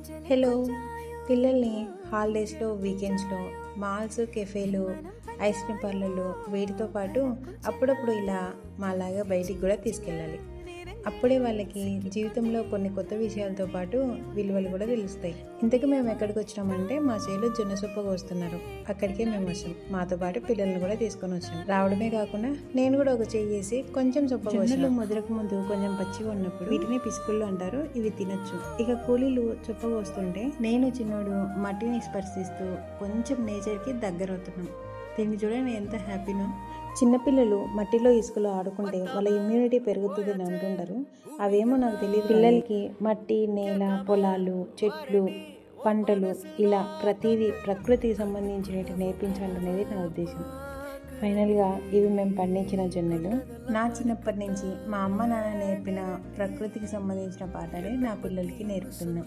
Hello, పిల్లల్ని హాలిడేస్లో వీకెండ్స్లో మాల్స్, కెఫేలు, ఐస్ క్రీమ్ పార్లర్లు వీటితో పాటు అప్పుడప్పుడు ఇలా మాలాగా బయటికి కూడా తీసుకెళ్ళాలి. అప్పుడే వాళ్ళకి జీవితంలో కొన్ని కొత్త విషయాలతో పాటు విలువలు కూడా తెలుస్తాయి. ఇంతకు మేము ఎక్కడికి వచ్చినామంటే మా చేలో జొన్న సొప్ప కోస్తున్నారు. అక్కడికే మేము వచ్చాం. మాతో పాటు పిల్లల్ని కూడా తీసుకొని వచ్చాం. రావడమే కాకుండా నేను కూడా ఒక చెయ్యి వేసి కొంచెం సొప్ప కోసాను. ముద్రకు ముందు కొంచెం పచ్చిగా ఉన్నప్పుడు వీటిని పిసుకుళ్ళు అంటారు. ఇవి తినొచ్చు. ఇక కూలీలు చొప్ప కోస్తుంటే నేను చిన్నోడు మట్టిని స్పర్శిస్తూ కొంచెం నేచర్కి దగ్గర అవుతున్నాం. దీన్ని చూడండి ఎంత హ్యాపీనో. చిన్నపిల్లలు మట్టిలో ఇసుకలో ఆడుకుంటే వాళ్ళ ఇమ్యూనిటీ పెరుగుతుంది అని అంటుంటారు. అవేమో నాకు తెలియదు. పిల్లలకి మట్టి, నేల, పొలాలు, చెట్లు, పంటలు ఇలా ప్రతిదీ ప్రకృతికి సంబంధించినవి నేర్పించాలనేది నా ఉద్దేశం. ఫైనల్గా ఇవి మేము పండించిన జొన్నలు. నా చిన్నప్పటి నుంచి మా అమ్మ నాన్న నేర్పిన ప్రకృతికి సంబంధించిన పాఠాలే నా పిల్లలకి నేర్పుతున్నాం.